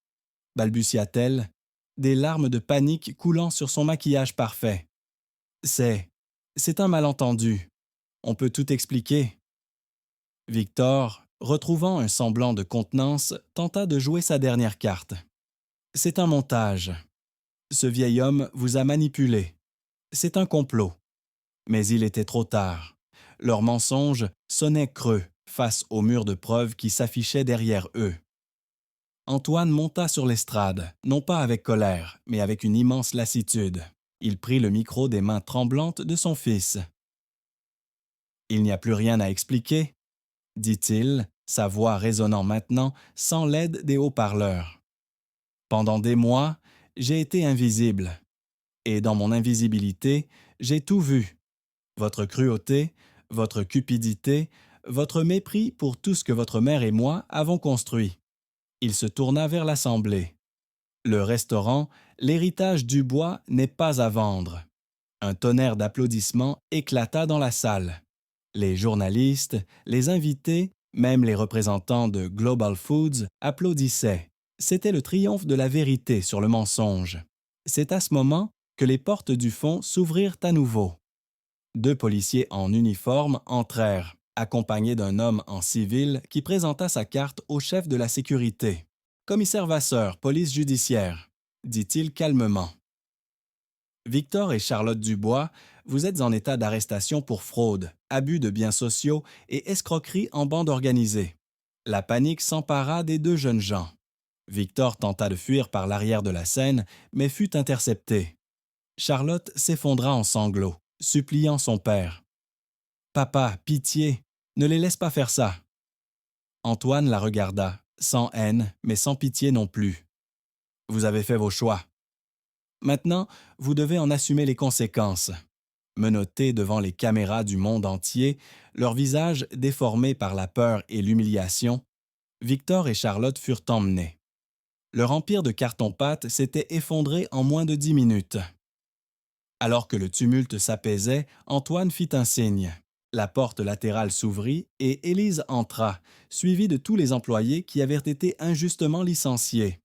balbutia-t-elle, des larmes de panique coulant sur son maquillage parfait. « C'est un malentendu. On peut tout expliquer. » Victor, retrouvant un semblant de contenance, tenta de jouer sa dernière carte. « C'est un montage. Ce vieil homme vous a manipulé. C'est un complot. » Mais il était trop tard. Leur mensonge sonnait creux face au mur de preuves qui s'affichait derrière eux. Antoine monta sur l'estrade, non pas avec colère, mais avec une immense lassitude. Il prit le micro des mains tremblantes de son fils. « Il n'y a plus rien à expliquer, » dit-il, sa voix résonnant maintenant sans l'aide des haut-parleurs. « Pendant des mois, j'ai été invisible. Et dans mon invisibilité, j'ai tout vu. Votre cruauté, votre cupidité, votre mépris pour tout ce que votre mère et moi avons construit. » Il se tourna vers l'Assemblée. Le restaurant, l'héritage Dubois, n'est pas à vendre. Un tonnerre d'applaudissements éclata dans la salle. Les journalistes, les invités, même les représentants de Global Foods applaudissaient. C'était le triomphe de la vérité sur le mensonge. C'est à ce moment que les portes du fond s'ouvrirent à nouveau. 2 policiers en uniforme entrèrent, accompagnés d'un homme en civil qui présenta sa carte au chef de la sécurité. « Commissaire Vasseur, police judiciaire », dit-il calmement. « Victor et Charlotte Dubois, vous êtes en état d'arrestation pour fraude, abus de biens sociaux et escroquerie en bande organisée. » La panique s'empara des 2 jeunes gens. Victor tenta de fuir par l'arrière de la scène, mais fut intercepté. Charlotte s'effondra en sanglots, suppliant son père. « Papa, pitié, ne les laisse pas faire ça. » Antoine la regarda, sans haine, mais sans pitié non plus. « Vous avez fait vos choix. Maintenant, vous devez en assumer les conséquences. » Menottés devant les caméras du monde entier, leurs visages déformés par la peur et l'humiliation, Victor et Charlotte furent emmenés. Leur empire de carton-pâte s'était effondré en moins de 10 minutes. Alors que le tumulte s'apaisait, Antoine fit un signe. La porte latérale s'ouvrit et Élise entra, suivie de tous les employés qui avaient été injustement licenciés.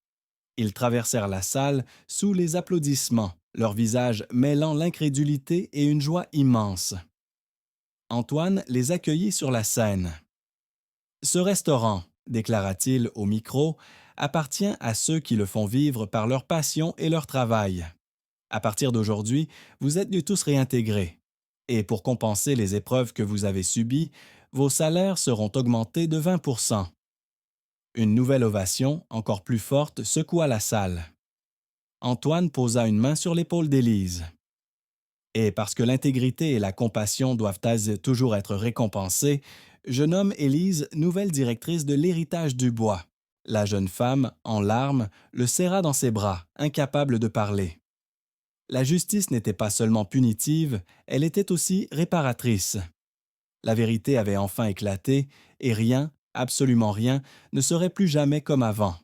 Ils traversèrent la salle sous les applaudissements, leurs visages mêlant l'incrédulité et une joie immense. Antoine les accueillit sur la scène. « Ce restaurant, » déclara-t-il au micro, « appartient à ceux qui le font vivre par leur passion et leur travail. À partir d'aujourd'hui, vous êtes tous réintégrés. Et pour compenser les épreuves que vous avez subies, vos salaires seront augmentés de 20. Une nouvelle ovation, encore plus forte, secoua la salle. Antoine posa une main sur l'épaule d'Élise. Et parce que l'intégrité et la compassion doivent toujours être récompensées, je nomme Élise nouvelle directrice de l'héritage du bois. La jeune femme, en larmes, le serra dans ses bras, incapable de parler. La justice n'était pas seulement punitive, elle était aussi réparatrice. La vérité avait enfin éclaté, et rien, absolument rien, ne serait plus jamais comme avant.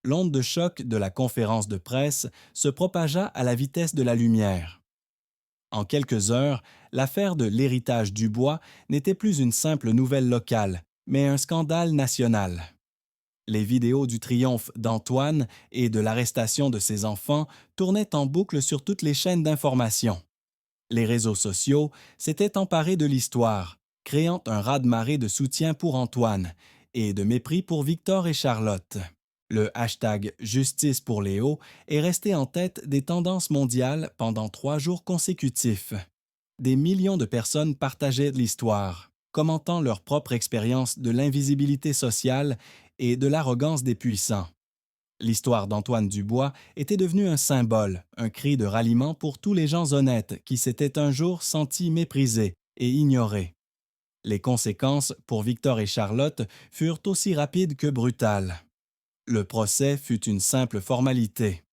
L'onde de choc de la conférence de presse se propagea à la vitesse de la lumière. En quelques heures, l'affaire de l'héritage du bois n'était plus une simple nouvelle locale, mais un scandale national. Les vidéos du triomphe d'Antoine et de l'arrestation de ses enfants tournaient en boucle sur toutes les chaînes d'information. Les réseaux sociaux s'étaient emparés de l'histoire, créant un raz-de-marée de soutien pour Antoine et de mépris pour Victor et Charlotte. Le hashtag Justice pour Léo est resté en tête des tendances mondiales pendant 3 jours consécutifs. Des millions de personnes partageaient l'histoire, commentant leur propre expérience de l'invisibilité sociale et de l'arrogance des puissants. L'histoire d'Antoine Dubois était devenue un symbole, un cri de ralliement pour tous les gens honnêtes qui s'étaient un jour sentis méprisés et ignorés. Les conséquences pour Victor et Charlotte furent aussi rapides que brutales. Le procès fut une simple formalité.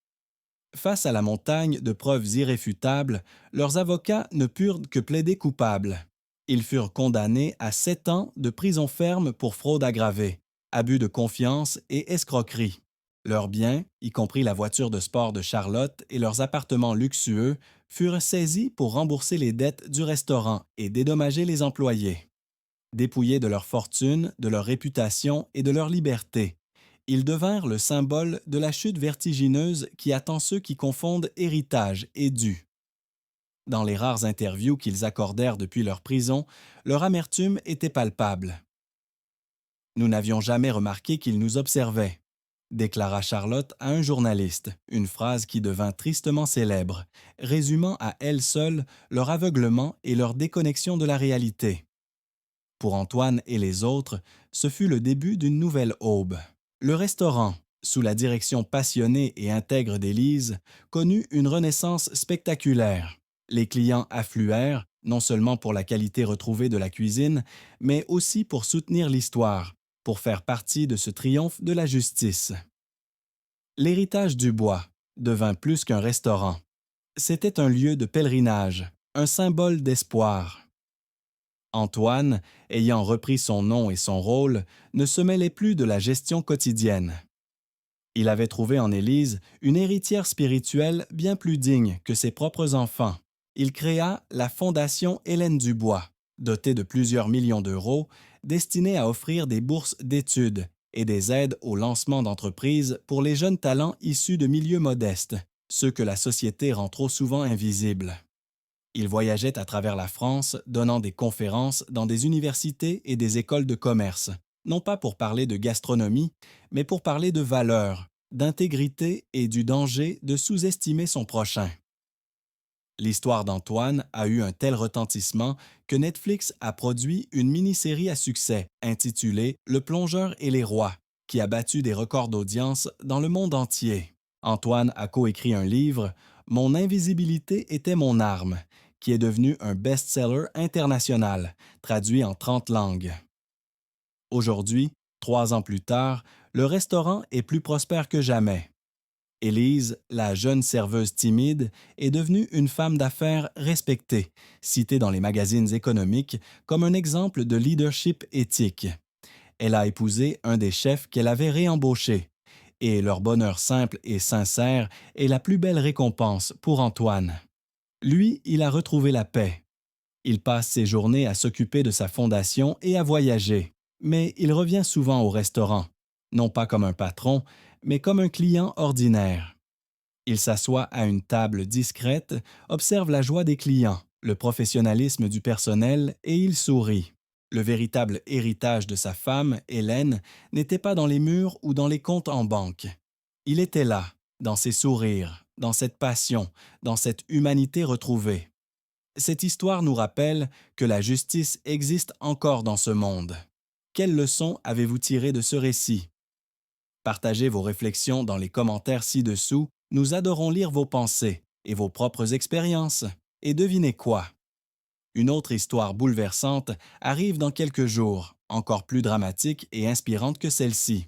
Face à la montagne de preuves irréfutables, leurs avocats ne purent que plaider coupables. Ils furent condamnés à 7 ans de prison ferme pour fraude aggravée, abus de confiance et escroquerie. Leurs biens, y compris la voiture de sport de Charlotte et leurs appartements luxueux, furent saisis pour rembourser les dettes du restaurant et dédommager les employés. Dépouillés de leur fortune, de leur réputation et de leur liberté, ils devinrent le symbole de la chute vertigineuse qui attend ceux qui confondent héritage et dû. Dans les rares interviews qu'ils accordèrent depuis leur prison, leur amertume était palpable. « Nous n'avions jamais remarqué qu'ils nous observaient », déclara Charlotte à un journaliste, une phrase qui devint tristement célèbre, résumant à elle seule leur aveuglement et leur déconnexion de la réalité. Pour Antoine et les autres, ce fut le début d'une nouvelle aube. Le restaurant, sous la direction passionnée et intègre d'Élise, connut une renaissance spectaculaire. Les clients affluèrent, non seulement pour la qualité retrouvée de la cuisine, mais aussi pour soutenir l'histoire, pour faire partie de ce triomphe de la justice. L'héritage du bois devint plus qu'un restaurant. C'était un lieu de pèlerinage, un symbole d'espoir. Antoine, ayant repris son nom et son rôle, ne se mêlait plus de la gestion quotidienne. Il avait trouvé en Élise une héritière spirituelle bien plus digne que ses propres enfants. Il créa la Fondation Hélène Dubois, dotée de plusieurs millions d'euros, destinée à offrir des bourses d'études et des aides au lancement d'entreprises pour les jeunes talents issus de milieux modestes, ceux que la société rend trop souvent invisibles. Il voyageait à travers la France, donnant des conférences dans des universités et des écoles de commerce, non pas pour parler de gastronomie, mais pour parler de valeurs, d'intégrité et du danger de sous-estimer son prochain. L'histoire d'Antoine a eu un tel retentissement que Netflix a produit une mini-série à succès intitulée Le plongeur et les rois, qui a battu des records d'audience dans le monde entier. Antoine a coécrit un livre, Mon invisibilité était mon arme, qui est devenu un best-seller international, traduit en 30 langues. Aujourd'hui, 3 ans plus tard, le restaurant est plus prospère que jamais. Élise, la jeune serveuse timide, est devenue une femme d'affaires respectée, citée dans les magazines économiques comme un exemple de leadership éthique. Elle a épousé un des chefs qu'elle avait réembauché, et leur bonheur simple et sincère est la plus belle récompense pour Antoine. Lui, il a retrouvé la paix. Il passe ses journées à s'occuper de sa fondation et à voyager, mais il revient souvent au restaurant, non pas comme un patron, mais comme un client ordinaire. Il s'assoit à une table discrète, observe la joie des clients, le professionnalisme du personnel et il sourit. Le véritable héritage de sa femme, Hélène, n'était pas dans les murs ou dans les comptes en banque. Il était là, dans ses sourires, dans cette passion, dans cette humanité retrouvée. Cette histoire nous rappelle que la justice existe encore dans ce monde. Quelles leçons avez-vous tirées de ce récit? Partagez vos réflexions dans les commentaires ci-dessous. Nous adorons lire vos pensées et vos propres expériences. Et devinez quoi? Une autre histoire bouleversante arrive dans quelques jours, encore plus dramatique et inspirante que celle-ci.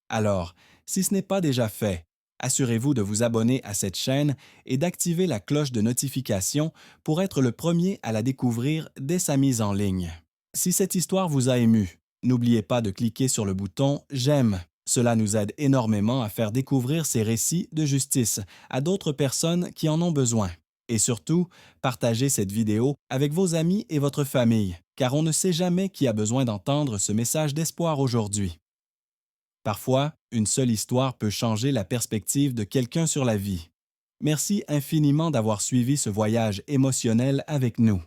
Alors, si ce n'est pas déjà fait, assurez-vous de vous abonner à cette chaîne et d'activer la cloche de notification pour être le premier à la découvrir dès sa mise en ligne. Si cette histoire vous a ému, n'oubliez pas de cliquer sur le bouton « J'aime ». Cela nous aide énormément à faire découvrir ces récits de justice à d'autres personnes qui en ont besoin. Et surtout, partagez cette vidéo avec vos amis et votre famille, car on ne sait jamais qui a besoin d'entendre ce message d'espoir aujourd'hui. Parfois, une seule histoire peut changer la perspective de quelqu'un sur la vie. Merci infiniment d'avoir suivi ce voyage émotionnel avec nous.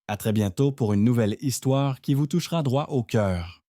À très bientôt pour une nouvelle histoire qui vous touchera droit au cœur.